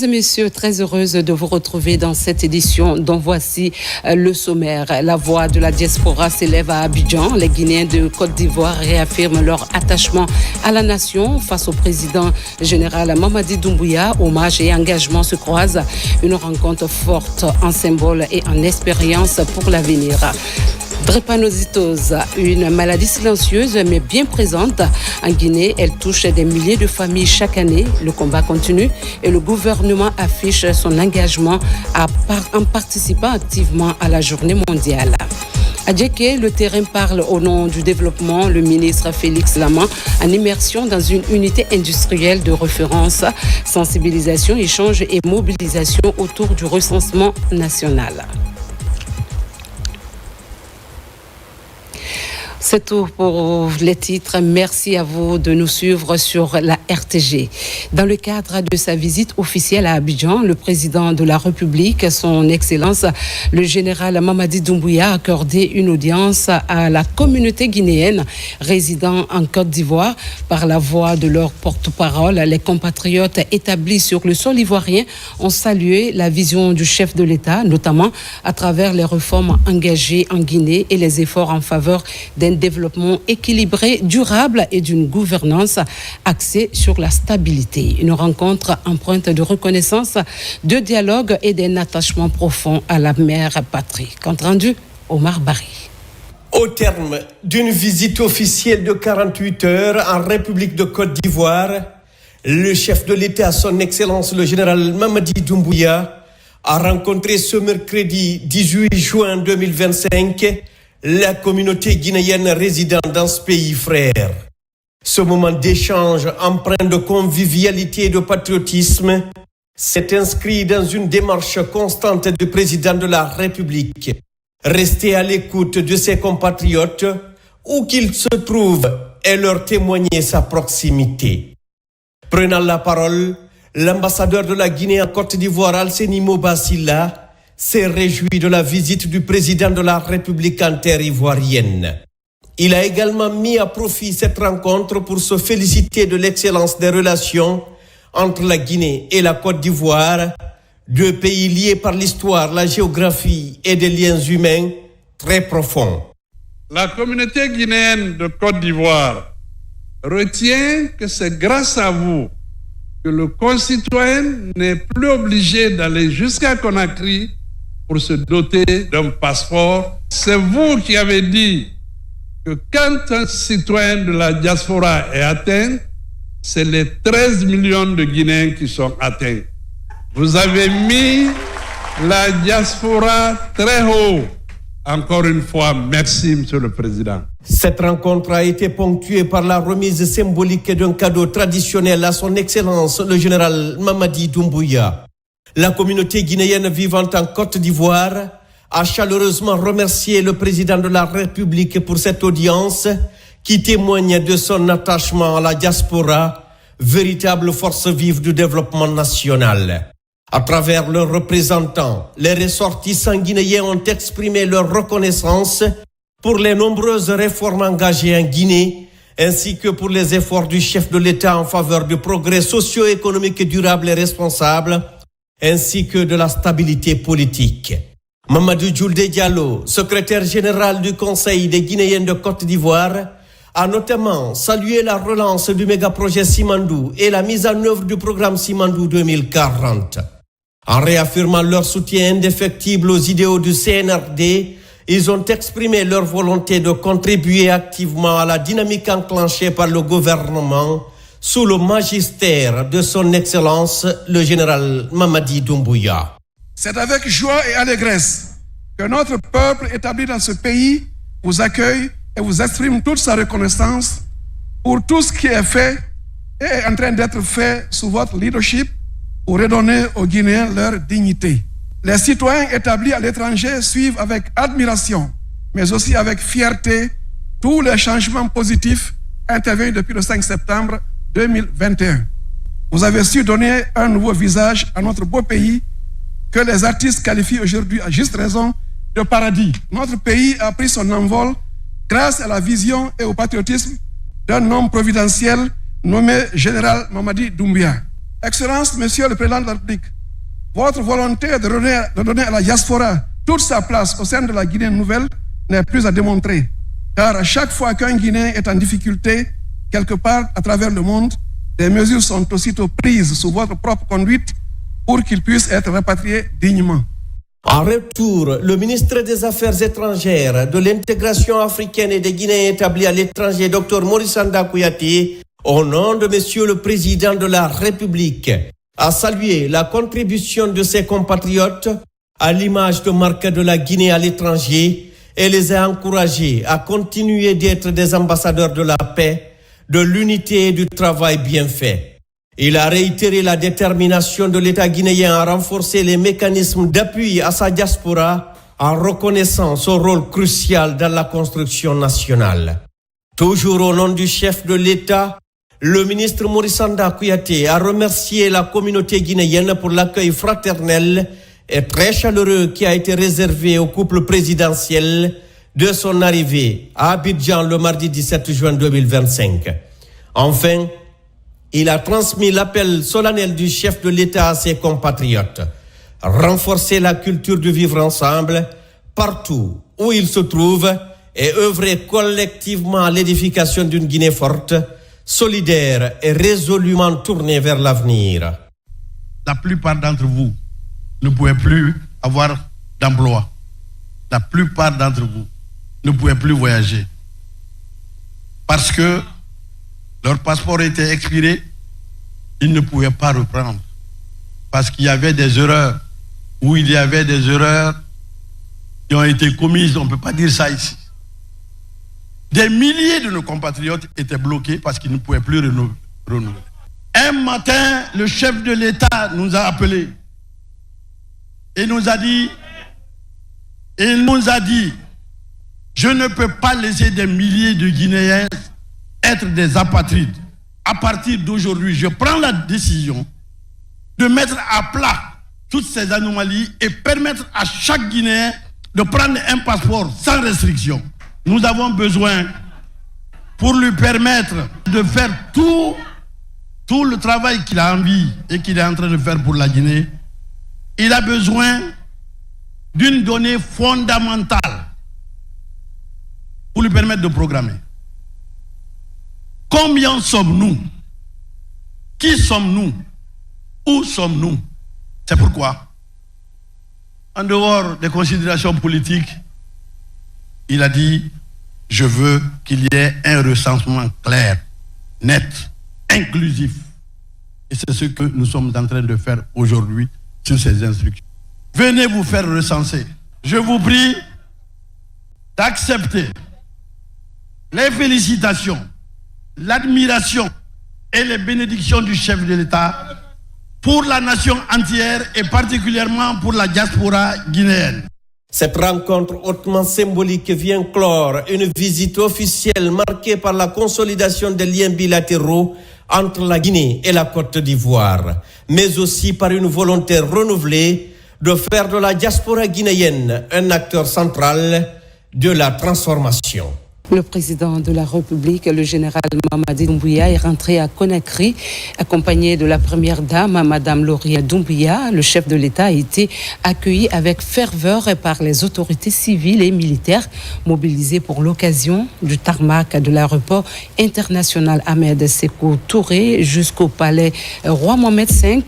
et messieurs, très heureuse de vous retrouver dans cette édition dont voici le sommaire. La voix de la diaspora s'élève à Abidjan. Les Guinéens de Côte d'Ivoire réaffirment leur attachement à la nation face au président général Mamadi Doumbouya. Hommage et engagement se croisent. Une rencontre forte en symbole et en expérience pour l'avenir. Drépanocytose, une maladie silencieuse mais bien présente en Guinée. Elle touche des milliers de familles chaque année. Le combat continue et le gouvernement affiche son engagement en participant activement à la journée mondiale. À Djeké, le terrain parle au nom du développement. Le ministre Félix Laman en immersion dans une unité industrielle de référence, sensibilisation, échange et mobilisation autour du recensement national. C'est tout pour les titres. Merci à vous de nous suivre sur la RTG. Dans le cadre de sa visite officielle à Abidjan, le président de la République, son Excellence, le général Mamadi Doumbouya, a accordé une audience à la communauté guinéenne résidant en Côte d'Ivoire. Par la voix de leur porte-parole, les compatriotes établis sur le sol ivoirien ont salué la vision du chef de l'État, notamment à travers les réformes engagées en Guinée et les efforts en faveur d'un développement équilibré, durable et d'une gouvernance axée sur la stabilité. Une rencontre empreinte de reconnaissance, de dialogue et d'un attachement profond à la mère patrie. Compte rendu, Omar Bari. Au terme d'une visite officielle de 48 heures en République de Côte d'Ivoire, le chef de l'État, son Excellence le général Mamadi Doumbouya, a rencontré ce mercredi 18 juin 2025 la communauté guinéenne résidant dans ce pays frère. Ce moment d'échange empreint de convivialité et de patriotisme s'est inscrit dans une démarche constante du président de la République. Rester à l'écoute de ses compatriotes, où qu'ils se trouvent, et leur témoigner sa proximité. Prenant la parole, l'ambassadeur de la Guinée en Côte d'Ivoire, Alseni Mobasila, s'est réjoui de la visite du président de la République en terre ivoirienne. Il a également mis à profit cette rencontre pour se féliciter de l'excellence des relations entre la Guinée et la Côte d'Ivoire, deux pays liés par l'histoire, la géographie et des liens humains très profonds. La communauté guinéenne de Côte d'Ivoire retient que c'est grâce à vous que le concitoyen n'est plus obligé d'aller jusqu'à Conakry pour se doter d'un passeport. C'est vous qui avez dit que quand un citoyen de la diaspora est atteint, c'est les 13 millions de Guinéens qui sont atteints. Vous avez mis la diaspora très haut. Encore une fois, merci, Monsieur le Président. Cette rencontre a été ponctuée par la remise symbolique d'un cadeau traditionnel à son Excellence, le général Mamadi Doumbouya. La communauté guinéenne vivant en Côte d'Ivoire a chaleureusement remercié le président de la République pour cette audience qui témoigne de son attachement à la diaspora, véritable force vive du développement national. À travers leurs représentants, les ressortissants guinéens ont exprimé leur reconnaissance pour les nombreuses réformes engagées en Guinée, ainsi que pour les efforts du chef de l'État en faveur du progrès socio-économique durable et responsable, ainsi que de la stabilité politique. Mamadou Djoulde Diallo, secrétaire général du Conseil des Guinéens de Côte d'Ivoire, a notamment salué la relance du méga-projet Simandou et la mise en œuvre du programme Simandou 2040. En réaffirmant leur soutien indéfectible aux idéaux du CNRD, ils ont exprimé leur volonté de contribuer activement à la dynamique enclenchée par le gouvernement sous le magistère de son Excellence, le général Mamadi Doumbouya. C'est avec joie et allégresse que notre peuple établi dans ce pays vous accueille et vous exprime toute sa reconnaissance pour tout ce qui est fait et est en train d'être fait sous votre leadership pour redonner aux Guinéens leur dignité. Les citoyens établis à l'étranger suivent avec admiration, mais aussi avec fierté, tous les changements positifs intervenus depuis le 5 septembre 2021. Vous avez su donner un nouveau visage à notre beau pays que les artistes qualifient aujourd'hui à juste raison de paradis. Notre pays a pris son envol grâce à la vision et au patriotisme d'un homme providentiel nommé Général Mamadi Doumbouya. Excellence, Monsieur le Président de la République, votre volonté de donner à la diaspora toute sa place au sein de la Guinée nouvelle n'est plus à démontrer. Car à chaque fois qu'un Guinéen est en difficulté, quelque part à travers le monde, des mesures sont aussitôt prises sous votre propre conduite pour qu'il puisse être rapatrié dignement. En retour, le ministre des Affaires étrangères, de l'intégration africaine et des Guinéens établis à l'étranger, Dr Maurice Sanda Kouyaté, au nom de Monsieur le Président de la République, a salué la contribution de ses compatriotes à l'image de marque de la Guinée à l'étranger et les a encouragés à continuer d'être des ambassadeurs de la paix, de l'unité et du travail bien fait. Il a réitéré la détermination de l'État guinéen à renforcer les mécanismes d'appui à sa diaspora en reconnaissant son rôle crucial dans la construction nationale. Toujours au nom du chef de l'État, le ministre Maurice Sanda Kouyaté a remercié la communauté guinéenne pour l'accueil fraternel et très chaleureux qui a été réservé au couple présidentiel de son arrivée à Abidjan le mardi 17 juin 2025. Enfin, il a transmis l'appel solennel du chef de l'État à ses compatriotes. Renforcer la culture de vivre ensemble partout où ils se trouvent et œuvrer collectivement à l'édification d'une Guinée forte, solidaire et résolument tournée vers l'avenir. La plupart d'entre vous ne pouvez plus avoir d'emploi. La plupart d'entre vous ne pouvez plus voyager. Parce que leur passeport était expiré, ils ne pouvaient pas reprendre. Parce qu'il y avait des erreurs, ou il y avait des erreurs qui ont été commises, on ne peut pas dire ça ici. Des milliers de nos compatriotes étaient bloqués parce qu'ils ne pouvaient plus renouveler. Un matin, le chef de l'État nous a appelés et nous a dit, je ne peux pas laisser des milliers de Guinéens être des apatrides. À partir d'aujourd'hui, je prends la décision de mettre à plat toutes ces anomalies et permettre à chaque Guinéen de prendre un passeport sans restriction. Nous avons besoin, pour lui permettre de faire tout le travail qu'il a envie et qu'il est en train de faire pour la Guinée, il a besoin d'une donnée fondamentale pour lui permettre de programmer. Combien sommes-nous? Qui sommes-nous? Où sommes-nous? C'est pourquoi, en dehors des considérations politiques, il a dit, je veux qu'il y ait un recensement clair, net, inclusif. Et c'est ce que nous sommes en train de faire aujourd'hui sur ces instructions. Venez vous faire recenser. Je vous prie d'accepter les félicitations, l'admiration et les bénédictions du chef de l'État pour la nation entière et particulièrement pour la diaspora guinéenne. Cette rencontre hautement symbolique vient clore une visite officielle marquée par la consolidation des liens bilatéraux entre la Guinée et la Côte d'Ivoire, mais aussi par une volonté renouvelée de faire de la diaspora guinéenne un acteur central de la transformation. Le président de la République, le général Mamadi Doumbouya, est rentré à Conakry, accompagné de la première dame, Madame Lauriane Doumbouya. Le chef de l'État a été accueilli avec ferveur par les autorités civiles et militaires mobilisées pour l'occasion du tarmac de l'aéroport international Ahmed Sékou Touré jusqu'au palais Roi Mohamed V.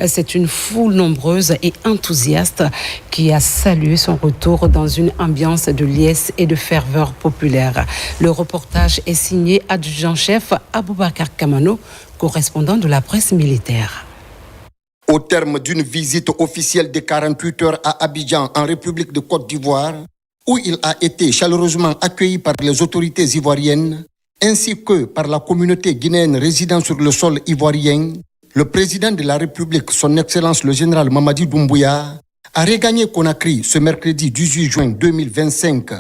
C'est une foule nombreuse et enthousiaste qui a salué son retour dans une ambiance de liesse et de ferveur populaire. Le reportage est signé adjudant-chef Aboubakar Kamano, correspondant de la presse militaire. Au terme d'une visite officielle de 48 heures à Abidjan, en République de Côte d'Ivoire, où il a été chaleureusement accueilli par les autorités ivoiriennes, ainsi que par la communauté guinéenne résidant sur le sol ivoirien, le président de la République, son Excellence le général Mamadi Doumbouya, a regagné Conakry ce mercredi 18 juin 2025.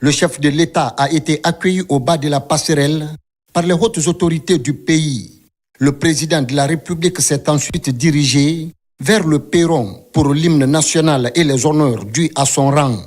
Le chef de l'État a été accueilli au bas de la passerelle par les hautes autorités du pays. Le président de la République s'est ensuite dirigé vers le perron pour l'hymne national et les honneurs dus à son rang.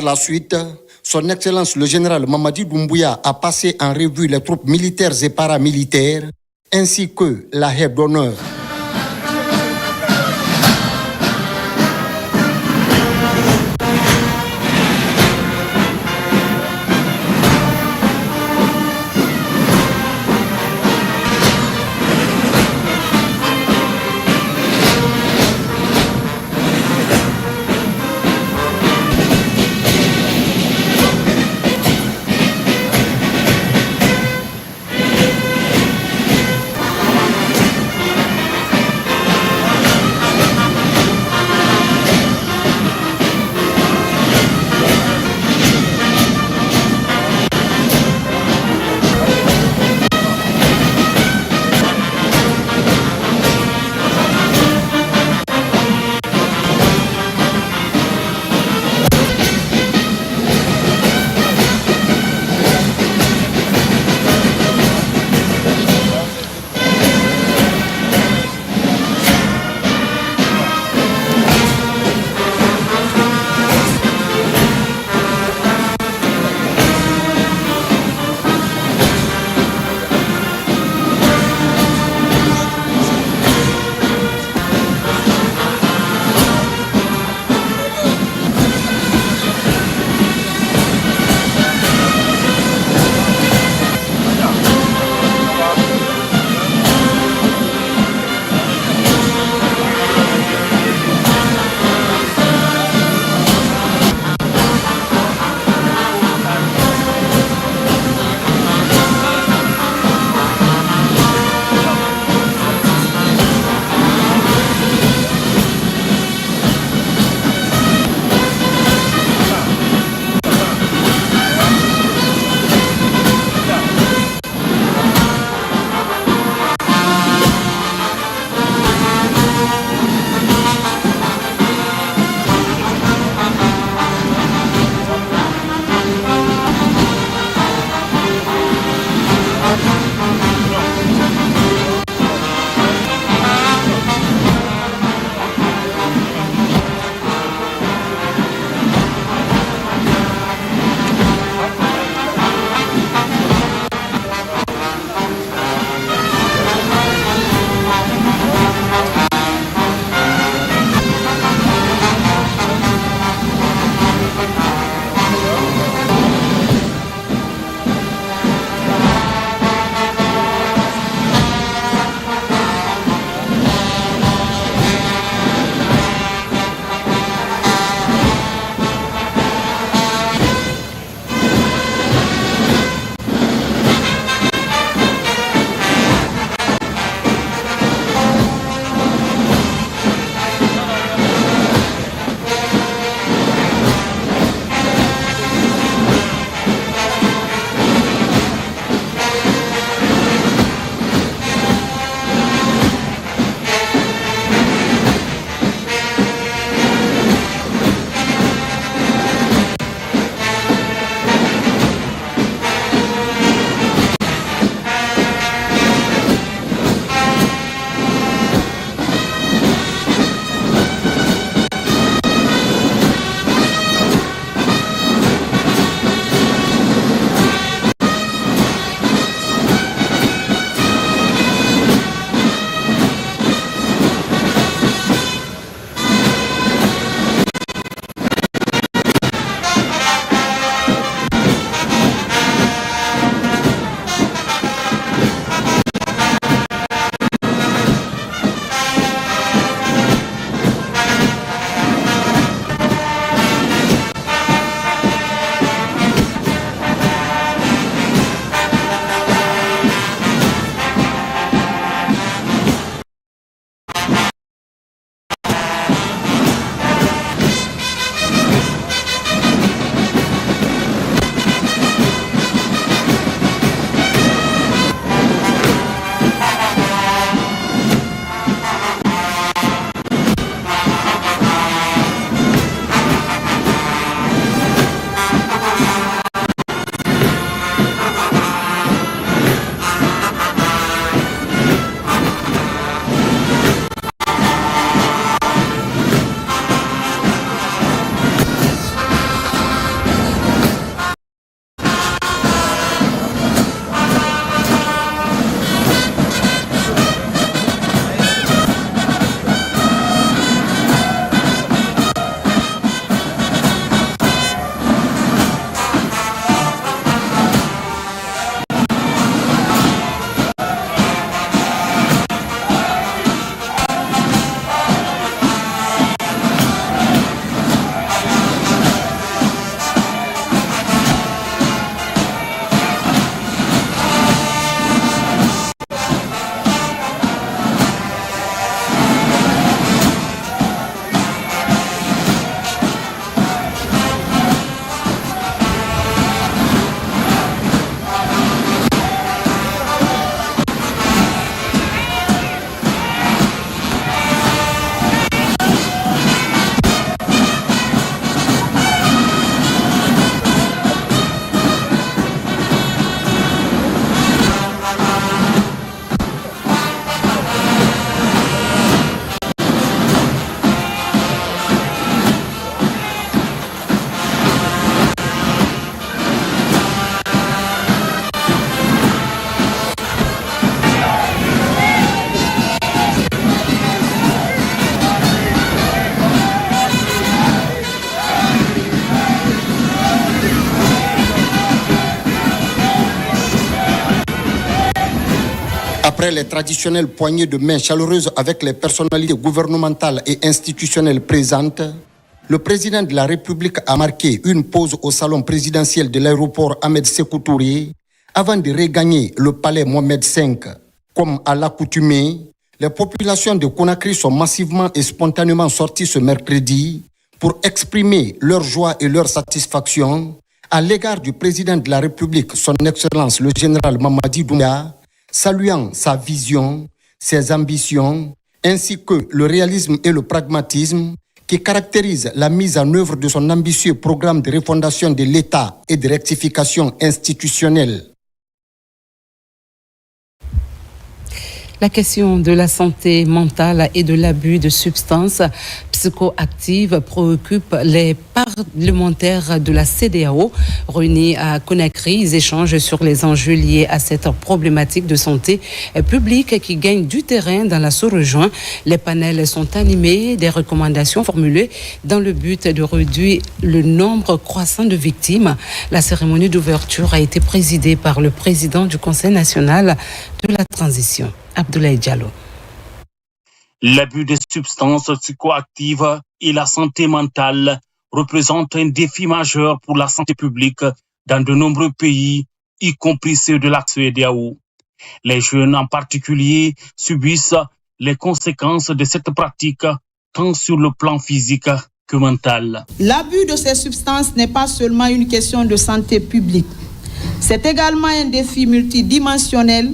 Par la suite, son Excellence le général Mamadi Doumbouya a passé en revue les troupes militaires et paramilitaires, ainsi que la haie d'honneur. Après les traditionnelles poignées de main chaleureuses avec les personnalités gouvernementales et institutionnelles présentes, le président de la République a marqué une pause au salon présidentiel de l'aéroport Ahmed Sékou Touré avant de regagner le palais Mohamed V. Comme à l'accoutumée, les populations de Conakry sont massivement et spontanément sorties ce mercredi pour exprimer leur joie et leur satisfaction à l'égard du président de la République, son Excellence le général Mamadi Doumbouya, saluant sa vision, ses ambitions, ainsi que le réalisme et le pragmatisme qui caractérisent la mise en œuvre de son ambitieux programme de refondation de l'État et de rectification institutionnelle. La question de la santé mentale et de l'abus de substances psychoactives préoccupe les parlementaires de la CEDEAO réunis à Conakry. Ils échangent sur les enjeux liés à cette problématique de santé publique qui gagne du terrain dans la sous-région. Les panels sont animés, des recommandations formulées dans le but de réduire le nombre croissant de victimes. La cérémonie d'ouverture a été présidée par le président du Conseil national de la transition, Abdoulaye Diallo. L'abus de substances psychoactives et la santé mentale représentent un défi majeur pour la santé publique dans de nombreux pays, y compris ceux de la CEDEAO. Les jeunes en particulier subissent les conséquences de cette pratique tant sur le plan physique que mental. L'abus de ces substances n'est pas seulement une question de santé publique. C'est également un défi multidimensionnel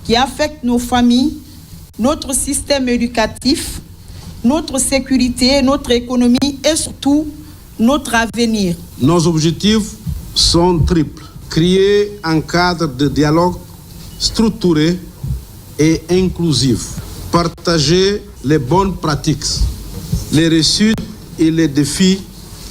qui affecte nos familles, notre système éducatif, notre sécurité, notre économie et surtout notre avenir. Nos objectifs sont triples. Créer un cadre de dialogue structuré et inclusif. Partager les bonnes pratiques, les réussites et les défis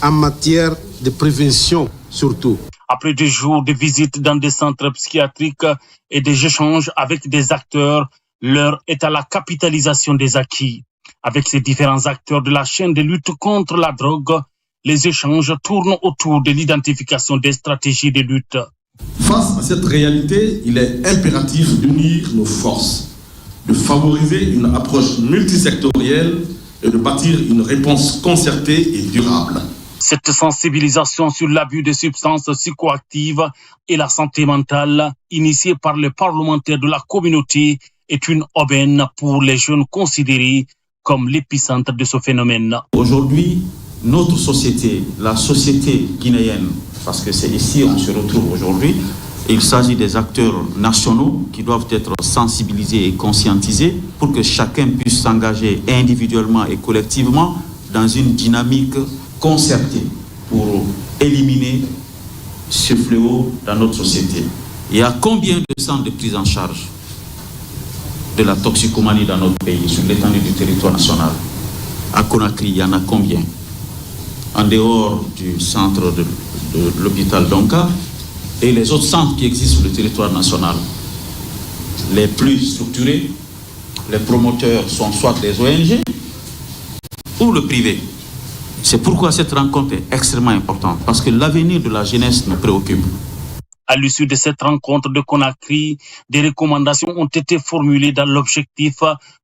en matière de prévention surtout. Après 2 jours de visite dans des centres psychiatriques et des échanges avec des acteurs, l'heure est à la capitalisation des acquis. Avec ces différents acteurs de la chaîne de lutte contre la drogue, les échanges tournent autour de l'identification des stratégies de lutte. Face à cette réalité, il est impératif d'unir nos forces, de favoriser une approche multisectorielle et de bâtir une réponse concertée et durable. Cette sensibilisation sur l'abus de substances psychoactives et la santé mentale, initiée par les parlementaires de la communauté, est une aubaine pour les jeunes considérés comme l'épicentre de ce phénomène. Aujourd'hui, notre société, la société guinéenne, parce que c'est ici on se retrouve aujourd'hui, il s'agit des acteurs nationaux qui doivent être sensibilisés et conscientisés pour que chacun puisse s'engager individuellement et collectivement dans une dynamique concertée pour éliminer ce fléau dans notre société. Il y a combien de centres de prise en charge de la toxicomanie dans notre pays, sur l'étendue du territoire national? À Conakry, il y en a combien? En dehors du centre de l'hôpital Donka et les autres centres qui existent sur le territoire national. Les plus structurés, les promoteurs sont soit les ONG ou le privé. C'est pourquoi cette rencontre est extrêmement importante, parce que l'avenir de la jeunesse nous préoccupe. À l'issue de cette rencontre de Conakry, des recommandations ont été formulées dans l'objectif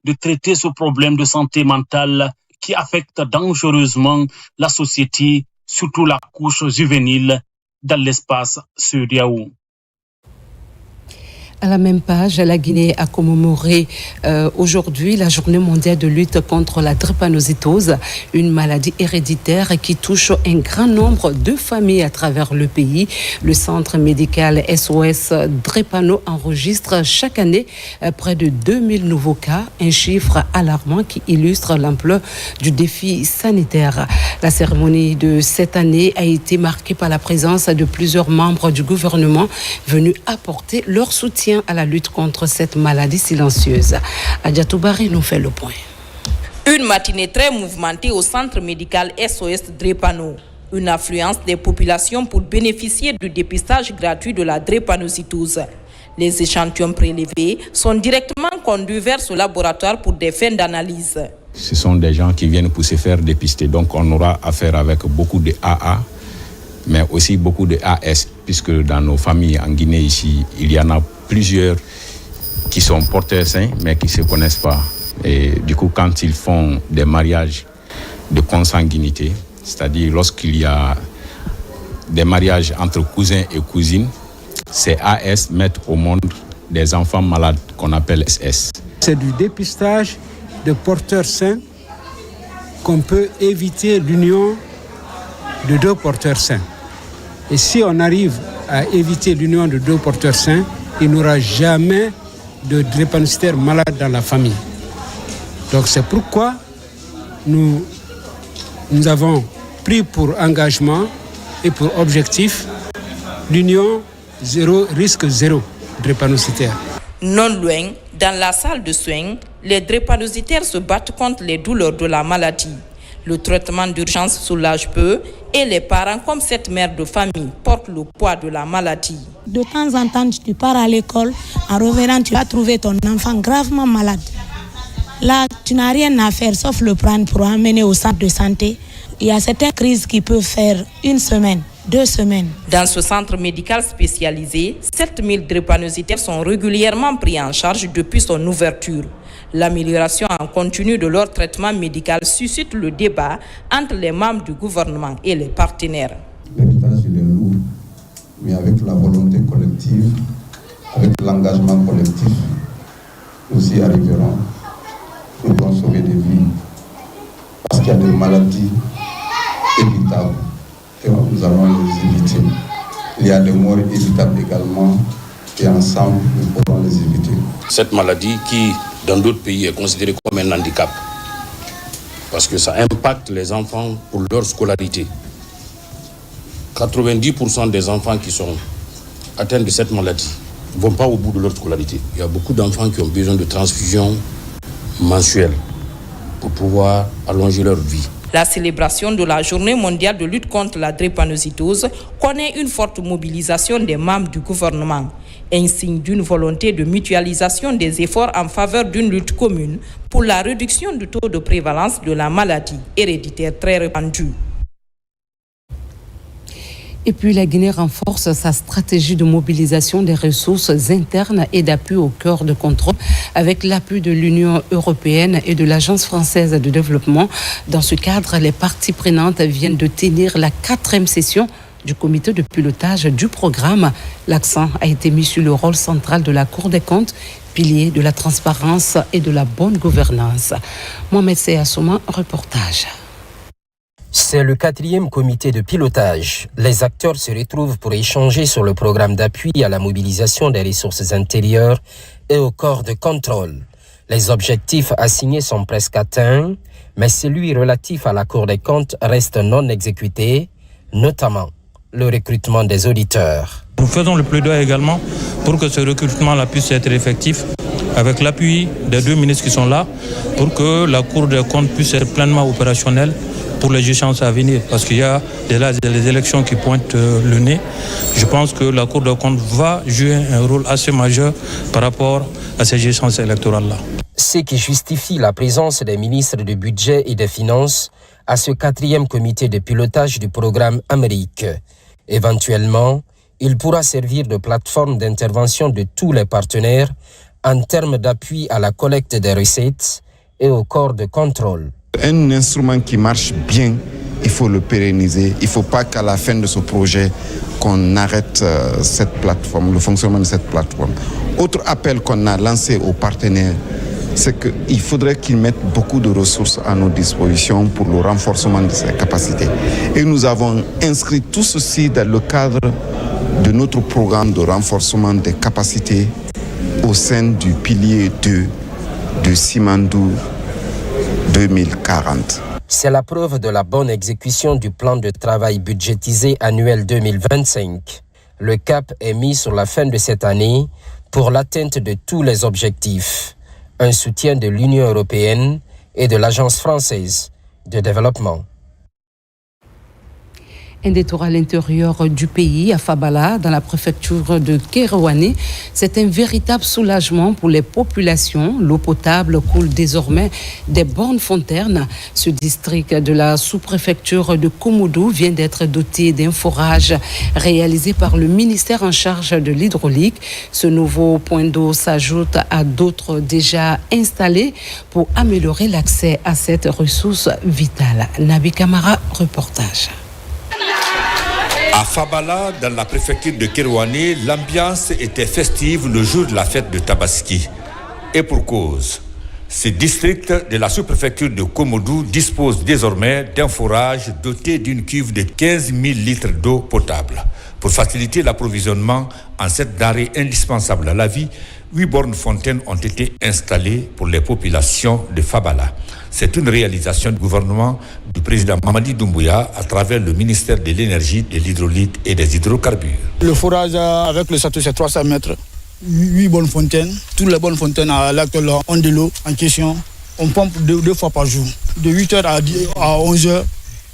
de traiter ce problème de santé mentale qui affecte dangereusement la société, surtout la couche juvénile, dans l'espace CEDEAO. À la même page, la Guinée a commémoré aujourd'hui la journée mondiale de lutte contre la drépanocytose, une maladie héréditaire qui touche un grand nombre de familles à travers le pays. Le centre médical SOS Drépano enregistre chaque année près de 2000 nouveaux cas, un chiffre alarmant qui illustre l'ampleur du défi sanitaire. La cérémonie de cette année a été marquée par la présence de plusieurs membres du gouvernement venus apporter leur soutien à la lutte contre cette maladie silencieuse. Adjatou Barry nous fait le point. Une matinée très mouvementée au centre médical SOS Drépano. Une affluence des populations pour bénéficier du dépistage gratuit de la drépanocytose. Les échantillons prélevés sont directement conduits vers ce laboratoire pour des fins d'analyse. Ce sont des gens qui viennent pour se faire dépister. Donc on aura affaire avec beaucoup de AA, mais aussi beaucoup de AS, puisque dans nos familles en Guinée ici, il y en a plusieurs qui sont porteurs sains, mais qui ne se connaissent pas. Et du coup, quand ils font des mariages de consanguinité, c'est-à-dire lorsqu'il y a des mariages entre cousins et cousines, ces AS mettent au monde des enfants malades qu'on appelle SS. C'est du dépistage de porteurs sains qu'on peut éviter l'union de deux porteurs sains. Et si on arrive à éviter l'union de deux porteurs sains, il n'y aura jamais de drépanocytaires malades dans la famille. Donc c'est pourquoi nous avons pris pour engagement et pour objectif l'union zéro, risque zéro drépanocytaire. Non loin, dans la salle de soins, les drépanocytaires se battent contre les douleurs de la maladie. Le traitement d'urgence soulage peu et les parents, comme cette mère de famille, portent le poids de la maladie. De temps en temps, tu pars à l'école, en revenant, tu vas trouver ton enfant gravement malade. Là, tu n'as rien à faire sauf le prendre pour emmener au centre de santé. Il y a certaines crises qui peuvent faire 1 semaine, 2 semaines. Dans ce centre médical spécialisé, 7000 drépanocytaires sont régulièrement pris en charge depuis son ouverture. L'amélioration en continu de leur traitement médical suscite le débat entre les membres du gouvernement et les partenaires. L'héritage est lourd, mais avec la volonté collective, avec l'engagement collectif, nous y arriverons. Nous pouvons sauver des vies. Parce qu'il y a des maladies évitables et nous allons les éviter. Il y a des morts évitables également et ensemble nous pourrons les éviter. Cette maladie qui, dans d'autres pays, est considérée comme un handicap parce que ça impacte les enfants pour leur scolarité. 90% des enfants qui sont atteints de cette maladie ne vont pas au bout de leur scolarité. Il y a beaucoup d'enfants qui ont besoin de transfusions mensuelles pour pouvoir allonger leur vie. La célébration de la Journée mondiale de lutte contre la drépanocytose connaît une forte mobilisation des membres du gouvernement, un signe d'une volonté de mutualisation des efforts en faveur d'une lutte commune pour la réduction du taux de prévalence de la maladie héréditaire très répandue. Et puis la Guinée renforce sa stratégie de mobilisation des ressources internes et d'appui au cœur de contrôle avec l'appui de l'Union européenne et de l'Agence française de développement. Dans ce cadre, les parties prenantes viennent de tenir la 4e session du comité de pilotage du programme. L'accent a été mis sur le rôle central de la Cour des comptes, pilier de la transparence et de la bonne gouvernance. Mohamed Seyassouma, reportage. C'est le 4e comité de pilotage. Les acteurs se retrouvent pour échanger sur le programme d'appui à la mobilisation des ressources intérieures et au corps de contrôle. Les objectifs assignés sont presque atteints, mais celui relatif à la Cour des comptes reste non exécuté, notamment le recrutement des auditeurs. Nous faisons le plaidoyer également pour que ce recrutement-là puisse être effectif avec l'appui des 2 ministres qui sont là pour que la Cour des comptes puisse être pleinement opérationnelle pour les échéances à venir, parce qu'il y a des élections qui pointent le nez. Je pense que la Cour des comptes va jouer un rôle assez majeur par rapport à ces échéances électorales-là. Ce qui justifie la présence des ministres du Budget et des Finances à ce 4e comité de pilotage du programme Amérique. Éventuellement, il pourra servir de plateforme d'intervention de tous les partenaires en termes d'appui à la collecte des recettes et au corps de contrôle. Un instrument qui marche bien, il faut le pérenniser. Il ne faut pas qu'à la fin de ce projet, qu'on arrête cette plateforme, le fonctionnement de cette plateforme. Autre appel qu'on a lancé aux partenaires, c'est qu'il faudrait qu'ils mettent beaucoup de ressources à nos dispositions pour le renforcement de ces capacités. Et nous avons inscrit tout ceci dans le cadre de notre programme de renforcement des capacités au sein du pilier 2 de Simandou 2040. C'est la preuve de la bonne exécution du plan de travail budgétisé annuel 2025. Le cap est mis sur la fin de cette année pour l'atteinte de tous les objectifs. Un soutien de l'Union européenne et de l'Agence française de développement. Un détour à l'intérieur du pays, à Fabala, dans la préfecture de Kerouané. C'est un véritable soulagement pour les populations. L'eau potable coule désormais des bornes fontaines. Ce district de la sous-préfecture de Komoudou vient d'être doté d'un forage réalisé par le ministère en charge de l'hydraulique. Ce nouveau point d'eau s'ajoute à d'autres déjà installés pour améliorer l'accès à cette ressource vitale. Nabi Kamara, reportage. À Fabala, dans la préfecture de Kerouané, l'ambiance était festive le jour de la fête de Tabaski. Et pour cause, ce district de la sous-préfecture de Komoudou dispose désormais d'un forage doté d'une cuve de 15 000 litres d'eau potable. Pour faciliter l'approvisionnement en cette denrée indispensable à la vie, 8 bornes fontaines ont été installées pour les populations de Fabala. C'est une réalisation du gouvernement du président Mamadi Doumbouya à travers le ministère de l'énergie, de l'hydraulique et des hydrocarbures. Le forage avec le château, c'est 300 mètres, 8 bonnes fontaines. Toutes les bonnes fontaines à l'actuel ont de l'eau en question. On pompe 2 fois par jour. De 8h à 11h,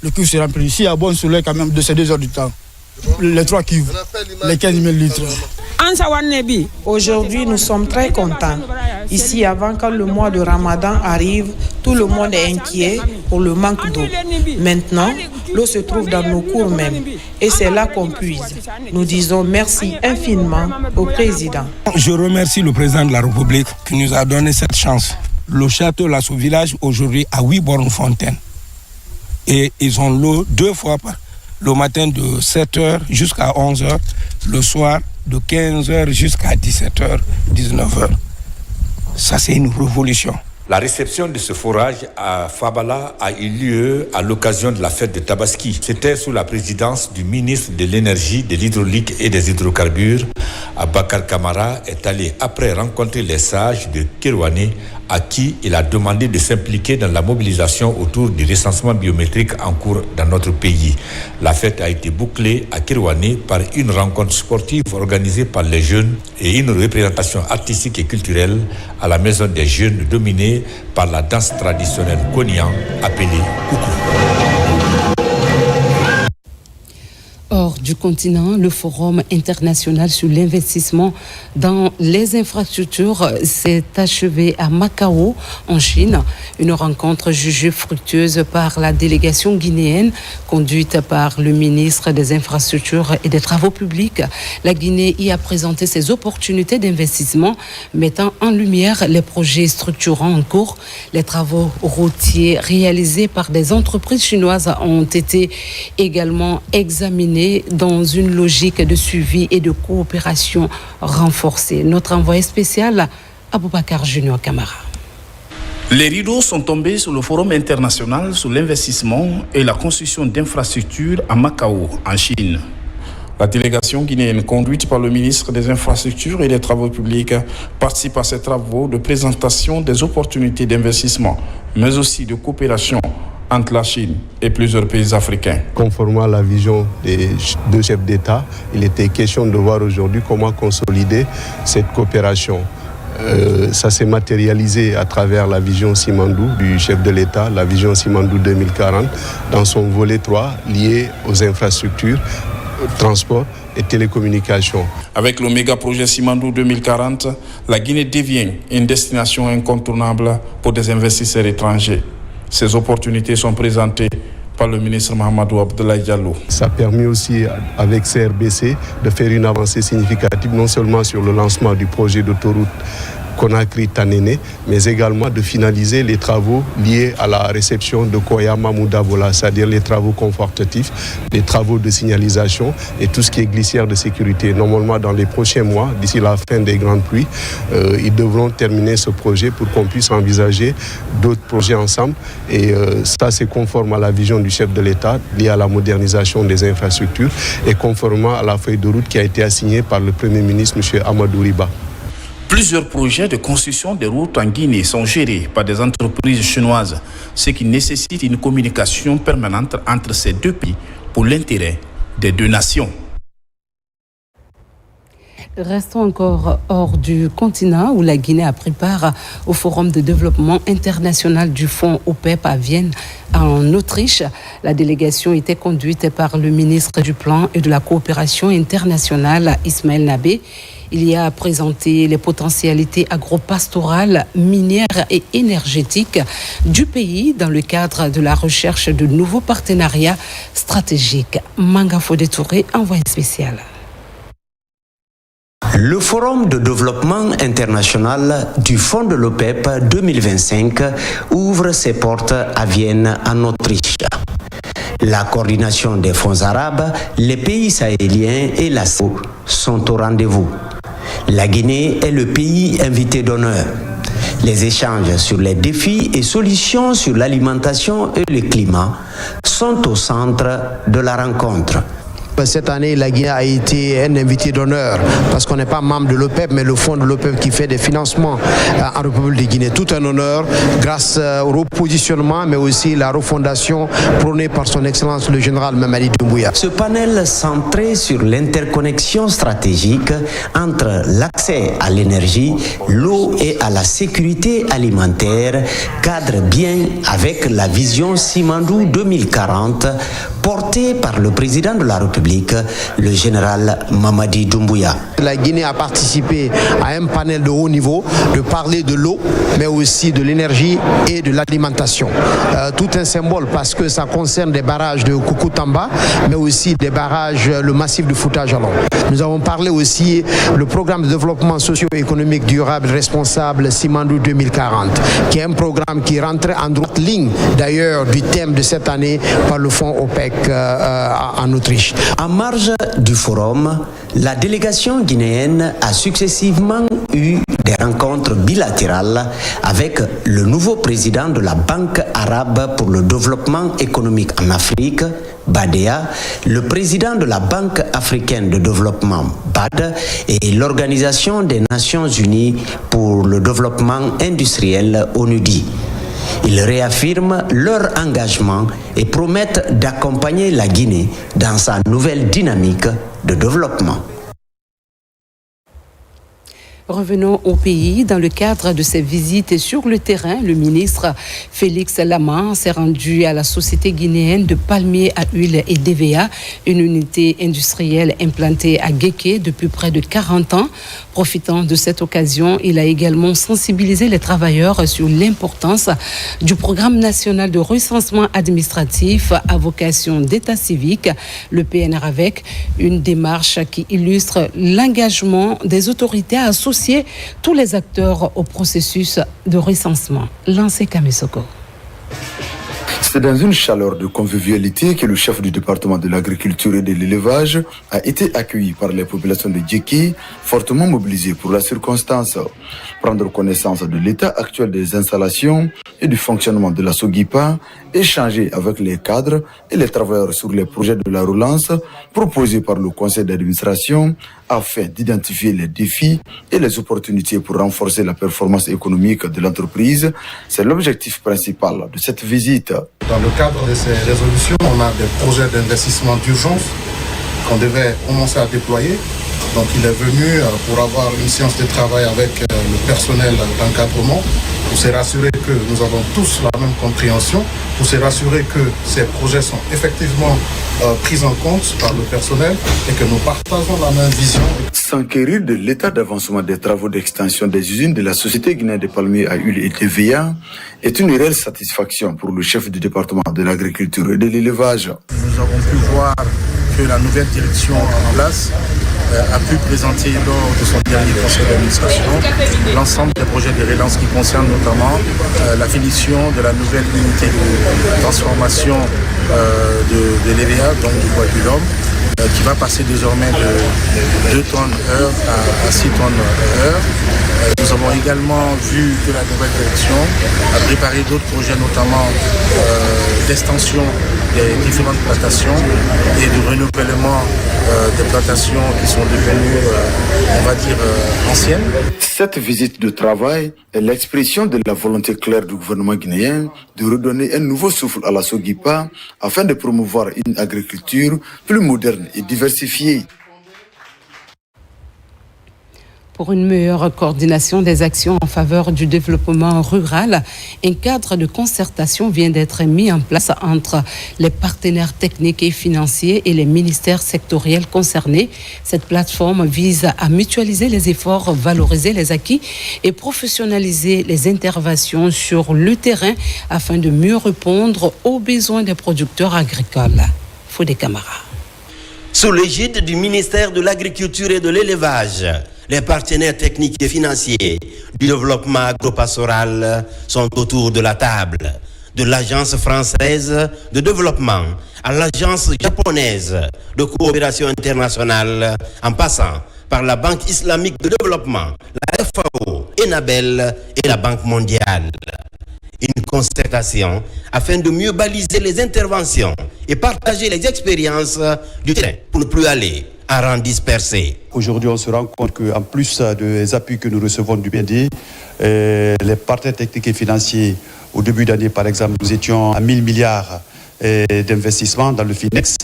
le cuve se remplit. S'il y a bon soleil, quand même, de ces 2 heures du temps. Les 3 cuves, les 15 000 litres. Aujourd'hui, nous sommes très contents. Ici, avant que le mois de Ramadan arrive, tout le monde est inquiet pour le manque d'eau. Maintenant, l'eau se trouve dans nos cours même et c'est là qu'on puise. Nous disons merci infiniment au président. Je remercie le président de la République qui nous a donné cette chance. Le château, là, ce village, aujourd'hui, a 8 bornes fontaines. Et ils ont l'eau 2 fois par le matin de 7h jusqu'à 11h, le soir de 15h jusqu'à 17h, 19h. Ça, c'est une révolution. La réception de ce forage à Fabala a eu lieu à l'occasion de la fête de Tabaski. C'était sous la présidence du ministre de l'énergie, de l'hydraulique et des hydrocarbures. Abakar Kamara est allé après rencontrer les sages de Kerouané à qui il a demandé de s'impliquer dans la mobilisation autour du recensement biométrique en cours dans notre pays. La fête a été bouclée à Kerouané par une rencontre sportive organisée par les jeunes et une représentation artistique et culturelle à la maison des jeunes dominée par la danse traditionnelle Konian appelée Koukou. Hors du continent, le Forum international sur l'investissement dans les infrastructures s'est achevé à Macao, en Chine. Une rencontre jugée fructueuse par la délégation guinéenne, conduite par le ministre des Infrastructures et des Travaux publics. La Guinée y a présenté ses opportunités d'investissement, mettant en lumière les projets structurants en cours. Les travaux routiers réalisés par des entreprises chinoises ont été également examinés dans une logique de suivi et de coopération renforcée. Notre envoyé spécial, Aboubakar Junior Kamara. Les rideaux sont tombés sur le Forum international sur l'investissement et la construction d'infrastructures à Macao, en Chine. La délégation guinéenne, conduite par le ministre des Infrastructures et des Travaux publics, participe à ces travaux de présentation des opportunités d'investissement, mais aussi de coopération entre la Chine et plusieurs pays africains. Conformément à la vision des 2 chefs d'État, il était question de voir aujourd'hui comment consolider cette coopération. Ça s'est matérialisé à travers la vision Simandou du chef de l'État, la vision Simandou 2040, dans son volet 3 lié aux infrastructures, transport et télécommunications. Avec le méga-projet Simandou 2040, la Guinée devient une destination incontournable pour des investisseurs étrangers. Ces opportunités sont présentées par le ministre Mahamadou Abdoulaye Diallo. Ça a permis aussi, avec CRBC, de faire une avancée significative, non seulement sur le lancement du projet d'autoroute Conakry-Tanéné, mais également de finaliser les travaux liés à la réception de Koyama-Moudavola, c'est-à-dire les travaux confortatifs, les travaux de signalisation et tout ce qui est glissière de sécurité. Normalement, dans les prochains mois, d'ici la fin des grandes pluies, ils devront terminer ce projet pour qu'on puisse envisager d'autres projets ensemble. Et ça, c'est conforme à la vision du chef de l'État liée à la modernisation des infrastructures et conformément à la feuille de route qui a été assignée par le Premier ministre, M. Amadou Riba. Plusieurs projets de construction de routes en Guinée sont gérés par des entreprises chinoises, ce qui nécessite une communication permanente entre ces 2 pays pour l'intérêt des 2 nations. Restons encore hors du continent où la Guinée a pris part au Forum de développement international du Fonds OPEP à Vienne, en Autriche. La délégation était conduite par le ministre du Plan et de la Coopération internationale, Ismaël Nabé. Il y a présenté les potentialités agropastorales, minières et énergétiques du pays dans le cadre de la recherche de nouveaux partenariats stratégiques. Manga Fodé Touré, envoyé spécial. Le Forum de développement international du Fonds de l'OPEP 2025 ouvre ses portes à Vienne, en Autriche. La coordination des fonds arabes, les pays sahéliens et la CEDEAO sont au rendez-vous. La Guinée est le pays invité d'honneur. Les échanges sur les défis et solutions sur l'alimentation et le climat sont au centre de la rencontre. Cette année, la Guinée a été un invité d'honneur parce qu'on n'est pas membre de l'OPEP, mais le fonds de l'OPEP qui fait des financements en République de Guinée. Tout un honneur grâce au repositionnement, mais aussi la refondation prônée par son Excellence le général Mamadi Doumbouya. Ce panel centré sur l'interconnexion stratégique entre l'accès à l'énergie, l'eau et à la sécurité alimentaire cadre bien avec la vision Simandou 2040 portée par le président de la République, le général Mamadi Doumbouya. La Guinée a participé à un panel de haut niveau de parler de l'eau, mais aussi de l'énergie et de l'alimentation. Tout un symbole parce que ça concerne des barrages de Koukountamba, mais aussi des barrages, le massif de Fouta Jalon. Nous avons parlé aussi le programme de développement socio-économique durable responsable Simandou 2040, qui est un programme qui rentre en droite ligne d'ailleurs du thème de cette année par le fonds OPEC en Autriche. En marge du forum, la délégation guinéenne a successivement eu des rencontres bilatérales avec le nouveau président de la Banque arabe pour le développement économique en Afrique, BADEA, le président de la Banque africaine de développement, BAD, et l'Organisation des Nations unies pour le développement industriel, ONUDI. Ils réaffirment leur engagement et promettent d'accompagner la Guinée dans sa nouvelle dynamique de développement. Revenons au pays. Dans le cadre de ses visites sur le terrain, le ministre Félix Lama s'est rendu à la société guinéenne de palmiers à huile et d'EVA, une unité industrielle implantée à Guéké depuis près de 40 ans. Profitant de cette occasion, il a également sensibilisé les travailleurs sur l'importance du programme national de recensement administratif à vocation d'état civique, le PNR, avec une démarche qui illustre l'engagement des autorités à associer tous les acteurs au processus de recensement. Lancé Kamesoko. C'est dans une chaleur de convivialité que le chef du département de l'agriculture et de l'élevage a été accueilli par les populations de Djeki, fortement mobilisées pour la circonstance. Prendre connaissance de l'état actuel des installations et du fonctionnement de la SOGIPA, échanger avec les cadres et les travailleurs sur les projets de la relance proposés par le conseil d'administration afin d'identifier les défis et les opportunités pour renforcer la performance économique de l'entreprise. C'est l'objectif principal de cette visite. Dans le cadre de ces résolutions, on a des projets d'investissement d'urgence qu'on devait commencer à déployer. Donc il est venu pour avoir une séance de travail avec le personnel d'encadrement, pour se rassurer que nous avons tous la même compréhension, pour se rassurer que ces projets sont effectivement pris en compte par le personnel et que nous partageons la même vision. S'enquérir de l'état d'avancement des travaux d'extension des usines de la Société guinéenne des palmiers à huile et TVA est une réelle satisfaction pour le chef du département de l'agriculture et de l'élevage. Nous avons pu voir que la nouvelle direction en place a pu présenter lors de son dernier conseil d'administration l'ensemble des projets de relance qui concernent notamment la finition de la nouvelle unité de transformation de l'EVA, donc du bois du l'homme, qui va passer désormais de 2 tonnes heure à 6 tonnes heure. Nous avons également vu que la nouvelle direction a préparé d'autres projets, notamment d'extension des différentes plantations et du renouvellement des plantations qui sont devenues, on va dire, anciennes. Cette visite de travail est l'expression de la volonté claire du gouvernement guinéen de redonner un nouveau souffle à la SOGIPA afin de promouvoir une agriculture plus moderne et diversifiée. Pour une meilleure coordination des actions en faveur du développement rural, un cadre de concertation vient d'être mis en place entre les partenaires techniques et financiers et les ministères sectoriels concernés. Cette plateforme vise à mutualiser les efforts, valoriser les acquis et professionnaliser les interventions sur le terrain afin de mieux répondre aux besoins des producteurs agricoles. Fodé Camara. Sous l'égide du ministère de l'Agriculture et de l'Élevage, les partenaires techniques et financiers du développement agropastoral sont autour de la table. De l'Agence française de développement à l'Agence japonaise de coopération internationale, en passant par la Banque islamique de développement, la FAO, ENABEL et la Banque mondiale. Une concertation afin de mieux baliser les interventions et partager les expériences du terrain pour ne plus aller à rang dispersé. Aujourd'hui, on se rend compte qu'en plus des appuis que nous recevons du BND, les partenaires techniques et financiers, au début d'année, par exemple, nous étions à 1000 milliards d'investissements dans le FINEX.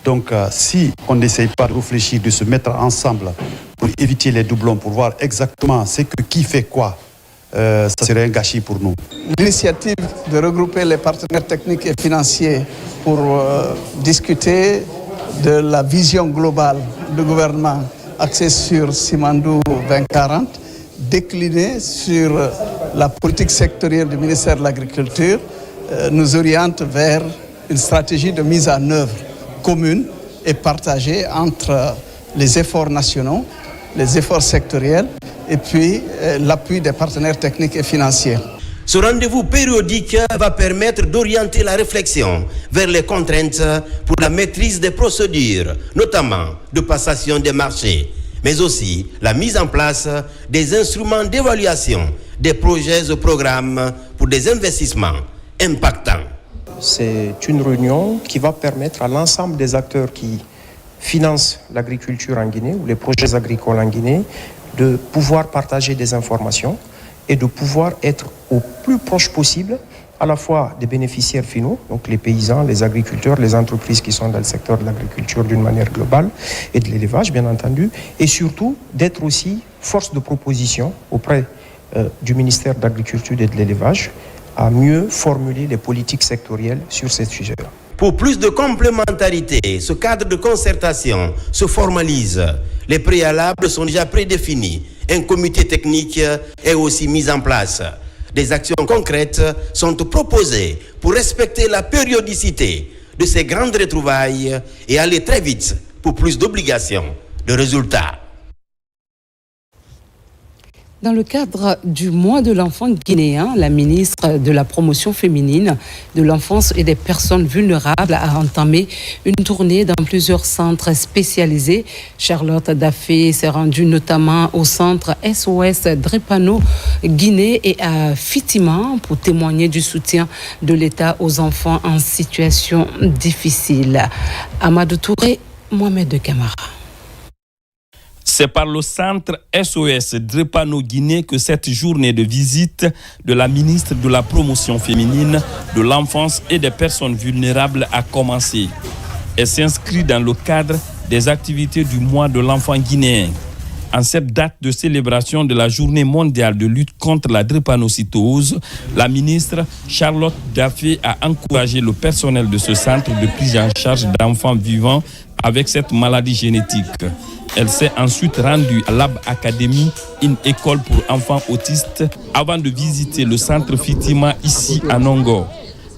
Donc, si on n'essaye pas de réfléchir, de se mettre ensemble pour éviter les doublons, pour voir exactement qui fait quoi, ça serait un gâchis pour nous. L'initiative de regrouper les partenaires techniques et financiers pour discuter de la vision globale du gouvernement axée sur Simandou 2040, déclinée sur la politique sectorielle du ministère de l'Agriculture, nous oriente vers une stratégie de mise en œuvre commune et partagée entre les efforts nationaux, les efforts sectoriels et puis l'appui des partenaires techniques et financiers. Ce rendez-vous périodique va permettre d'orienter la réflexion vers les contraintes pour la maîtrise des procédures, notamment de passation des marchés, mais aussi la mise en place des instruments d'évaluation des projets et programmes pour des investissements impactants. C'est une réunion qui va permettre à l'ensemble des acteurs qui financent l'agriculture en Guinée ou les projets agricoles en Guinée de pouvoir partager des informations et de pouvoir être au plus proche possible à la fois des bénéficiaires finaux, donc les paysans, les agriculteurs, les entreprises qui sont dans le secteur de l'agriculture d'une manière globale et de l'élevage bien entendu, et surtout d'être aussi force de proposition auprès du ministère de l'Agriculture et de l'Élevage à mieux formuler les politiques sectorielles sur ces sujets-là. Pour plus de complémentarité, ce cadre de concertation se formalise. Les préalables sont déjà prédéfinis. Un comité technique est aussi mis en place. Des actions concrètes sont proposées pour respecter la périodicité de ces grandes retrouvailles et aller très vite pour plus d'obligations de résultats. Dans le cadre du mois de l'enfant guinéen, la ministre de la promotion féminine, de l'enfance et des personnes vulnérables a entamé une tournée dans plusieurs centres spécialisés. Charlotte Daffé s'est rendue notamment au centre SOS Drepano Guinée et à Fitima pour témoigner du soutien de l'État aux enfants en situation difficile. Amadou Touré, Mohamed de Camara. C'est par le centre SOS Drepano Guinée que cette journée de visite de la ministre de la promotion féminine, de l'enfance et des personnes vulnérables a commencé. Elle s'inscrit dans le cadre des activités du mois de l'enfant guinéen. En cette date de célébration de la journée mondiale de lutte contre la drépanocytose, la ministre Charlotte Daffé a encouragé le personnel de ce centre de prise en charge d'enfants vivant avec cette maladie génétique. Elle s'est ensuite rendue à Lab Academy, une école pour enfants autistes, avant de visiter le centre Fitima ici à Nongo.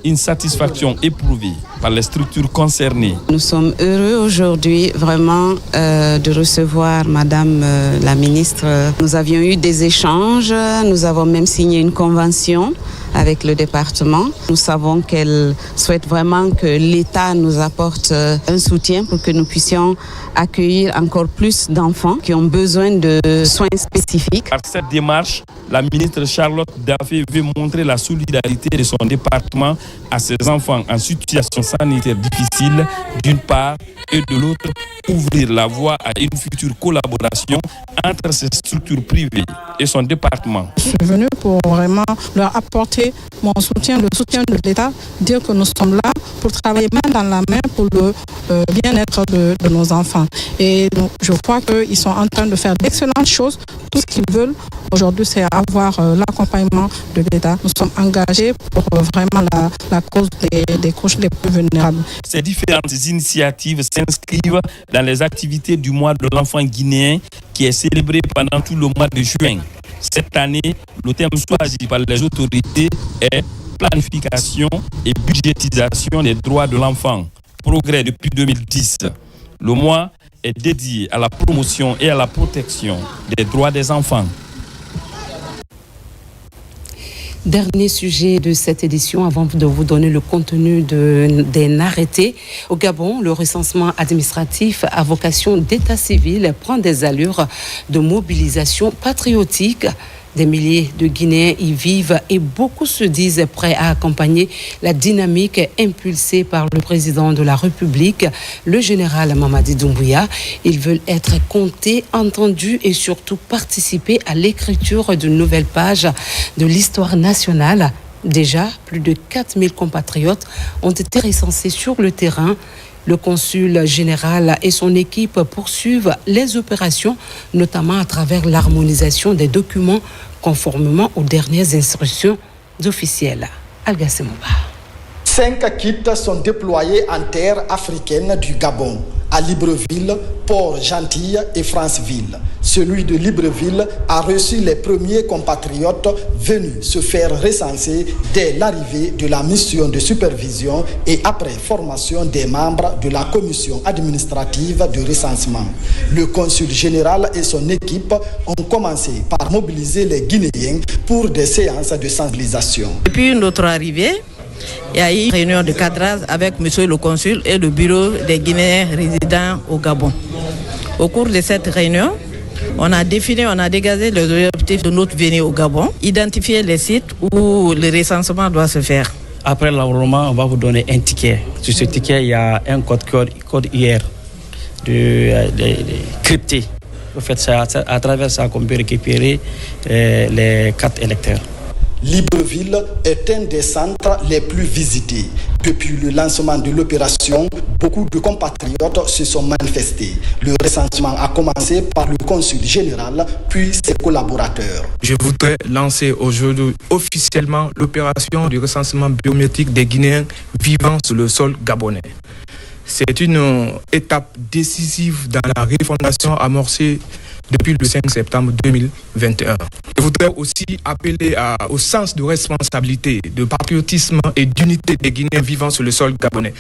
Une satisfaction éprouvée par les structures concernées. Nous sommes heureux aujourd'hui vraiment de recevoir Madame la ministre. Nous avions eu des échanges, nous avons même signé une convention avec le département. Nous savons qu'elle souhaite vraiment que l'État nous apporte un soutien pour que nous puissions accueillir encore plus d'enfants qui ont besoin de soins spécifiques. Par cette démarche, la ministre Charlotte Daffé veut montrer la solidarité de son département à ces enfants en situation sanitaires difficiles d'une part et de l'autre, ouvrir la voie à une future collaboration entre ces structures privées et son département. Je suis venu pour vraiment leur apporter mon soutien, le soutien de l'État, dire que nous sommes là pour travailler main dans la main pour le bien-être de nos enfants. Et donc, je crois qu'ils sont en train de faire d'excellentes choses. Tout ce qu'ils veulent aujourd'hui, c'est avoir l'accompagnement de l'État. Nous sommes engagés pour vraiment la cause des couches les plus vulnérables. Ces différentes initiatives s'inscrivent dans les activités du mois de l'enfant guinéen qui est célébré pendant tout le mois de juin. Cette année, le thème choisi par les autorités est planification et budgétisation des droits de l'enfant. Progrès depuis 2010. Le mois est dédié à la promotion et à la protection des droits des enfants. Dernier sujet de cette édition, avant de vous donner le contenu d'un arrêté. Au Gabon, le recensement administratif à vocation d'état civil prend des allures de mobilisation patriotique. Des milliers de Guinéens y vivent et beaucoup se disent prêts à accompagner la dynamique impulsée par le président de la République, le général Mamadi Doumbouya. Ils veulent être comptés, entendus et surtout participer à l'écriture d'une nouvelle page de l'histoire nationale. Déjà, plus de 4000 compatriotes ont été recensés sur le terrain. Le consul général et son équipe poursuivent les opérations, notamment à travers l'harmonisation des documents conformément aux dernières instructions officielles. Alga Semouba. 5 kits sont déployés en terre africaine du Gabon, à Libreville, Port-Gentil et Franceville. Celui de Libreville a reçu les premiers compatriotes venus se faire recenser dès l'arrivée de la mission de supervision et après formation des membres de la commission administrative de recensement. Le consul général et son équipe ont commencé par mobiliser les Guinéens pour des séances de sensibilisation. Depuis notre arrivée, il y a eu une réunion de cadrage avec monsieur le consul et le bureau des Guinéens résidents au Gabon. Au cours de cette réunion, on a dégagé les objectifs de notre venue au Gabon, identifier les sites où le recensement doit se faire. Après l'enrôlement, on va vous donner un ticket. Sur ce ticket, il y a un code IR crypté. En fait, c'est à travers ça qu'on peut récupérer les cartes électeurs. Libreville est un des centres les plus visités. Depuis le lancement de l'opération, beaucoup de compatriotes se sont manifestés. Le recensement a commencé par le consul général, puis ses collaborateurs. Je voudrais lancer aujourd'hui officiellement l'opération du recensement biométrique des Guinéens vivant sur le sol gabonais. C'est une étape décisive dans la refondation amorcée depuis le 5 septembre 2021. Je voudrais aussi appeler au sens de responsabilité, de patriotisme et d'unité des Guinéens vivant sur le sol gabonais.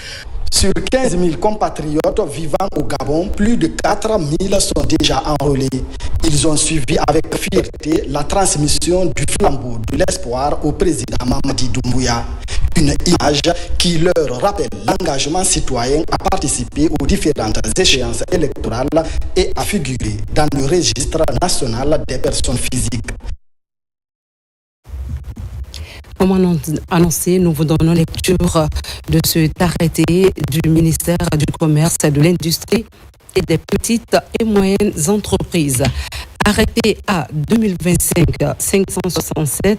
Sur 15 000 compatriotes vivant au Gabon, plus de 4 000 sont déjà enrôlés. Ils ont suivi avec fierté la transmission du flambeau de l'espoir au président Mamadi Doumbouya. Une image qui leur rappelle l'engagement citoyen à participer aux différentes échéances électorales et à figurer dans le registre national des personnes physiques. Comme annoncé, nous vous donnons lecture de cet arrêté du ministère du Commerce, de l'Industrie et des petites et moyennes entreprises. Arrêté à 2025-567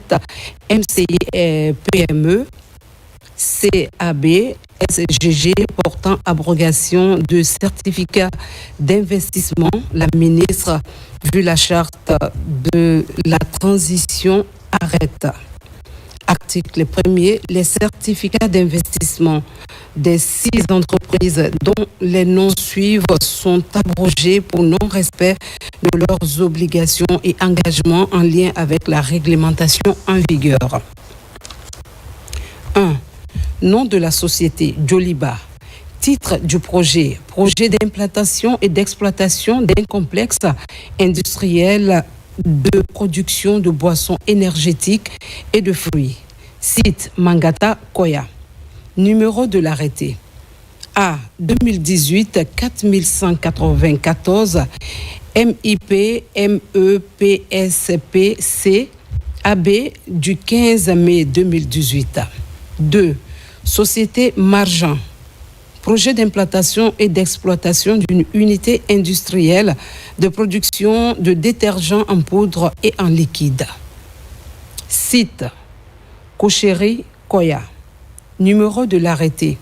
MCI et PME, CAB, SGG portant abrogation de certificats d'investissement. La ministre, vu la charte de la transition, arrête. Article 1er, les certificats d'investissement des 6 entreprises dont les noms suivent sont abrogés pour non-respect de leurs obligations et engagements en lien avec la réglementation en vigueur. 1. Nom de la société, Joliba. Titre du projet, projet d'implantation et d'exploitation d'un complexe industriel de production de boissons énergétiques et de fruits. Site Mangata Koya. Numéro de l'arrêté A 2018 4194 MIP MEPSPC AB du 15 mai 2018. 2. Société Marjan projet d'implantation et d'exploitation d'une unité industrielle de production de détergents en poudre et en liquide. Site Kocheri Koya. Numéro de l'arrêté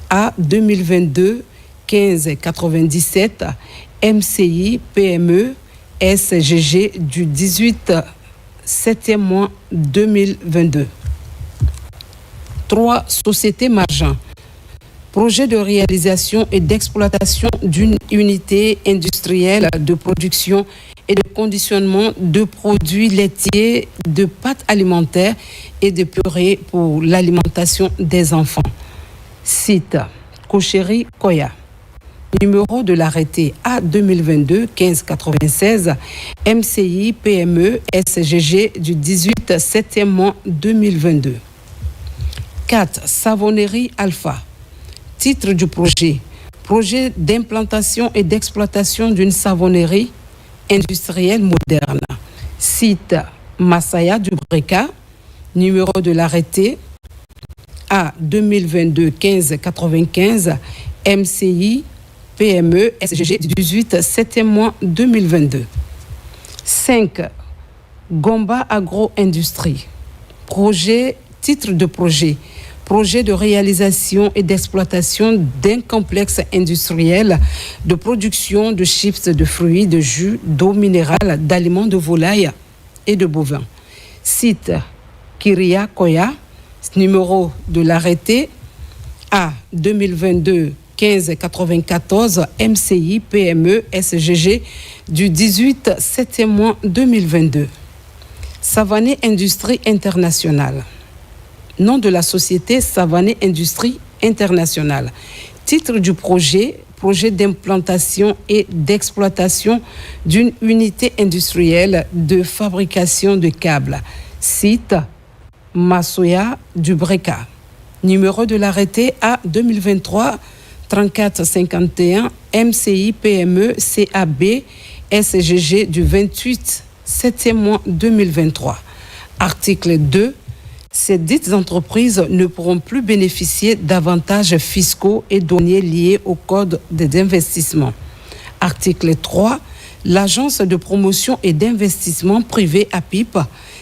A 2022-1597 MCI PME SGG du 18 7e mois 2022. 3. Société Marjan. Projet de réalisation et d'exploitation d'une unité industrielle de production et de conditionnement de produits laitiers, de pâtes alimentaires et de purées pour l'alimentation des enfants. Site Kocheri Koya. Numéro de l'arrêté A 2022-1596 MCI PME SGG du 18 7e mois 2022. 4. Savonnerie Alpha. Titre du projet. Projet d'implantation et d'exploitation d'une savonnerie industrielle moderne. Site Masaya du Breka. Numéro de l'arrêté A 2022-1595 MCI PME SGG du 18 7e mois 2022. 5. Gomba Agro-Industrie. Projet, titre de projet. Projet de réalisation et d'exploitation d'un complexe industriel de production de chips, de fruits, de jus, d'eau minérale, d'aliments de volaille et de bovins. Site Kiria Koya. Numéro de l'arrêté A 2022-1594 MCI PME SGG du 18 7e mois 2022. Savané Industrie Internationale. Nom de la société Savané Industrie Internationale. Titre du projet, projet d'implantation et d'exploitation d'une unité industrielle de fabrication de câbles. Site Massoya du Breka. Numéro de l'arrêté A 2023-3451 MCI PME CAB SGG du 28 7e mois 2023. Article 2. Ces dites entreprises ne pourront plus bénéficier d'avantages fiscaux et douaniers liés au Code des investissements. Article 3. L'Agence de promotion et d'investissement privé APIP,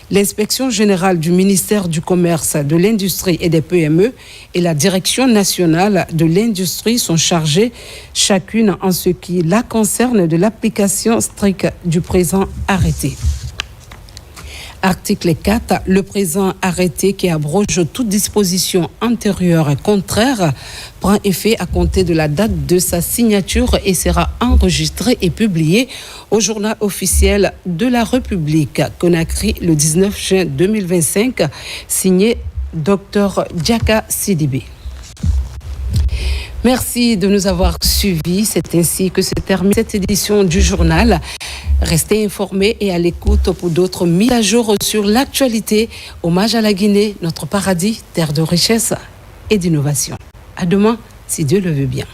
l'Inspection générale du ministère du Commerce, de l'Industrie et des PME et la Direction nationale de l'industrie sont chargées, chacune en ce qui la concerne, de l'application stricte du présent arrêté. Article 4. Le présent arrêté qui abroge toute disposition antérieure et contraire prend effet à compter de la date de sa signature et sera enregistré et publié au journal officiel de la République, Conakry, le 19 juin 2025, signé Dr Diaka Sidibé. Merci de nous avoir suivis. C'est ainsi que se termine cette édition du journal. Restez informés et à l'écoute pour d'autres mises à jour sur l'actualité. Hommage à la Guinée, notre paradis, terre de richesse et d'innovation. À demain, si Dieu le veut bien.